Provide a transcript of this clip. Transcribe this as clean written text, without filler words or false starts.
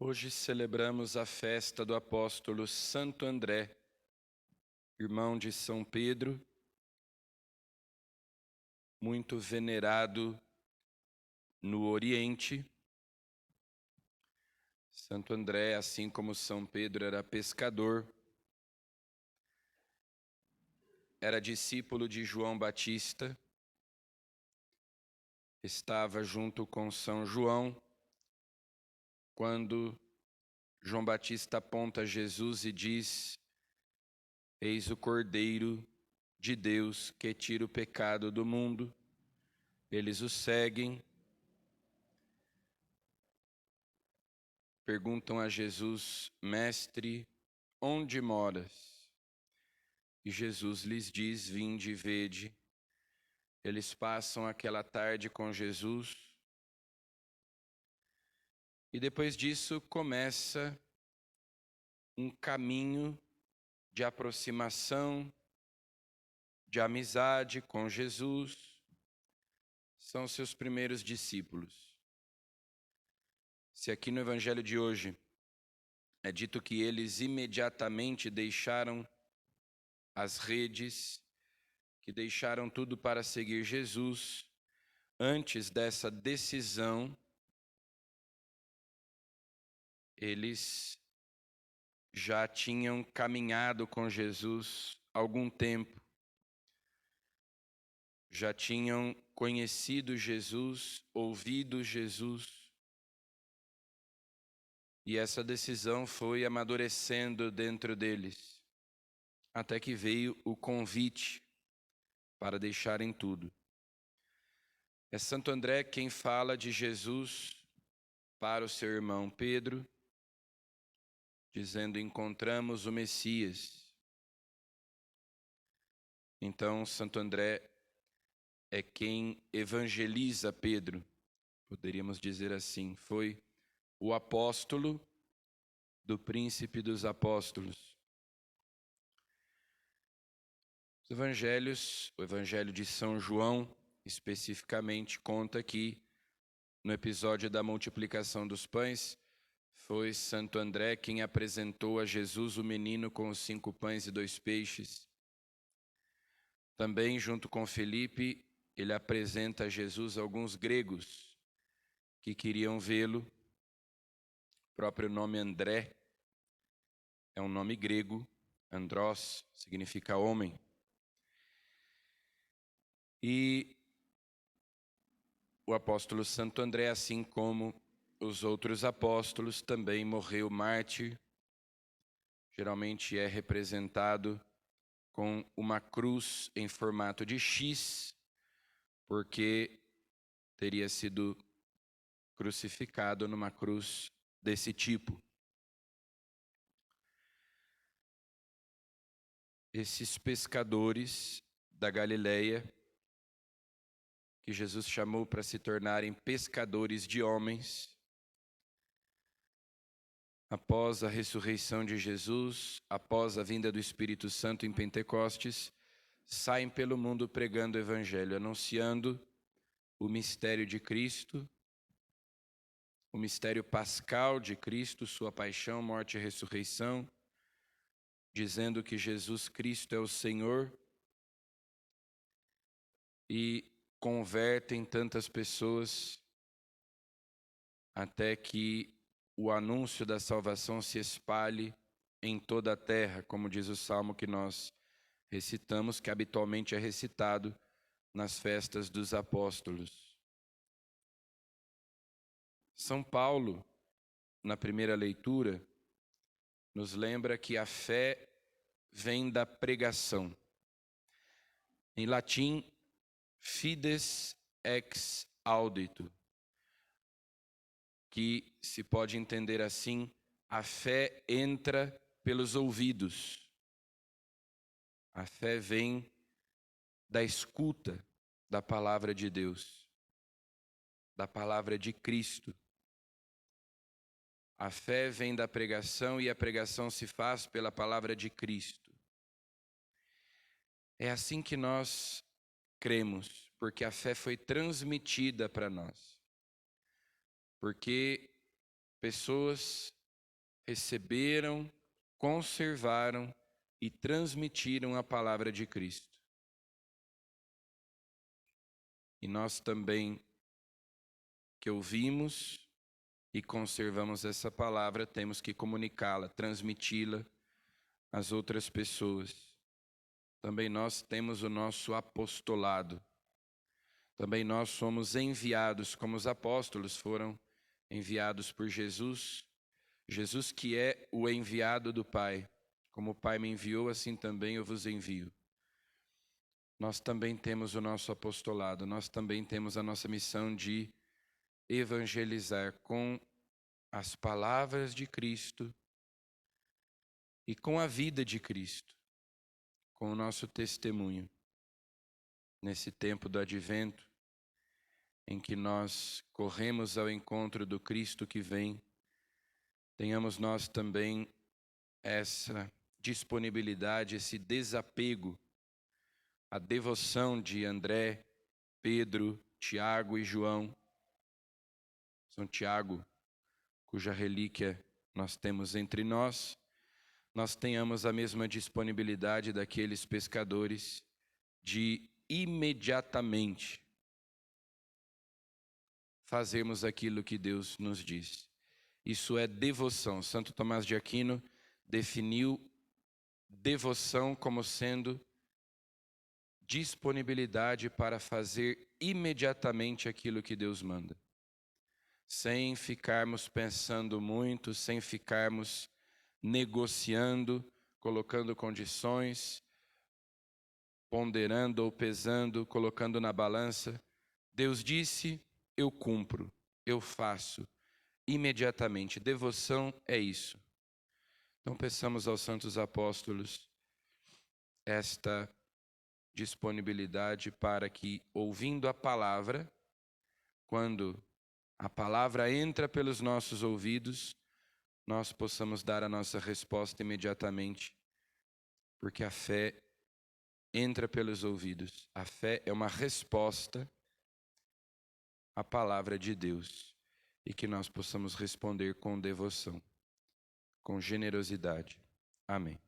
Hoje celebramos a festa do apóstolo Santo André, irmão de São Pedro, muito venerado no Oriente. Santo André, assim como São Pedro, era pescador, era discípulo de João Batista, estava junto com São João quando João Batista aponta Jesus e diz: Eis o Cordeiro de Deus que tira o pecado do mundo. Eles o seguem, perguntam a Jesus: Mestre, onde moras? E Jesus lhes diz: Vinde e vede. Eles passam aquela tarde com Jesus e depois disso começa um caminho de aproximação, de amizade com Jesus. São seus primeiros discípulos. Se aqui no Evangelho de hoje é dito que eles imediatamente deixaram as redes, que deixaram tudo para seguir Jesus, antes dessa decisão, eles já tinham caminhado com Jesus há algum tempo, já tinham conhecido Jesus, ouvido Jesus, e essa decisão foi amadurecendo dentro deles, até que veio o convite para deixarem tudo. É Santo André quem fala de Jesus para o seu irmão Pedro, dizendo: encontramos o Messias. Então, Santo André é quem evangeliza Pedro, poderíamos dizer assim. Foi o apóstolo do príncipe dos apóstolos. Os evangelhos, o evangelho de São João, especificamente, conta que no episódio da multiplicação dos pães, foi Santo André quem apresentou a Jesus o menino com os 5 pães e 2 peixes. Também, junto com Felipe, ele apresenta a Jesus alguns gregos que queriam vê-lo. O próprio nome André é um nome grego, andrós significa homem. E o apóstolo Santo André, assim como os outros apóstolos, também morreu mártir. Geralmente é representado com uma cruz em formato de X, porque teria sido crucificado numa cruz desse tipo. Esses pescadores da Galileia, que Jesus chamou para se tornarem pescadores de homens, após a ressurreição de Jesus, após a vinda do Espírito Santo em Pentecostes, saem pelo mundo pregando o Evangelho, anunciando o mistério de Cristo, o mistério pascal de Cristo, sua paixão, morte e ressurreição, dizendo que Jesus Cristo é o Senhor, e convertem tantas pessoas até que o anúncio da salvação se espalhe em toda a terra, como diz o salmo que nós recitamos, que habitualmente é recitado nas festas dos apóstolos. São Paulo, na primeira leitura, nos lembra que a fé vem da pregação. Em latim, fides ex audito, que se pode entender assim: a fé entra pelos ouvidos. A fé vem da escuta da palavra de Deus, da palavra de Cristo. A fé vem da pregação e a pregação se faz pela palavra de Cristo. É assim que nós cremos, porque a fé foi transmitida para nós. Porque pessoas receberam, conservaram e transmitiram a palavra de Cristo. E nós também, que ouvimos e conservamos essa palavra, temos que comunicá-la, transmiti-la às outras pessoas. Também nós temos o nosso apostolado. Também nós somos enviados, como os apóstolos foram enviados por Jesus. Jesus que é o enviado do Pai. Como o Pai me enviou, assim também eu vos envio. Nós também temos o nosso apostolado, nós também temos a nossa missão de evangelizar com as palavras de Cristo e com a vida de Cristo, com o nosso testemunho. Nesse tempo do Advento, em que nós corremos ao encontro do Cristo que vem, tenhamos nós também essa disponibilidade, esse desapego, a devoção de André, Pedro, Tiago e João. São Tiago, cuja relíquia nós temos entre nós, nós tenhamos a mesma disponibilidade daqueles pescadores de imediatamente fazermos aquilo que Deus nos diz. Isso é devoção. Santo Tomás de Aquino definiu devoção como sendo disponibilidade para fazer imediatamente aquilo que Deus manda. Sem ficarmos pensando muito, sem ficarmos negociando, colocando condições, ponderando ou pesando, colocando na balança. Deus disse, eu cumpro, eu faço, imediatamente. Devoção é isso. Então peçamos aos santos apóstolos esta disponibilidade para que, ouvindo a palavra, quando a palavra entra pelos nossos ouvidos, nós possamos dar a nossa resposta imediatamente, porque a fé entra pelos ouvidos. A fé é uma resposta à palavra de Deus e que nós possamos responder com devoção, com generosidade. Amém.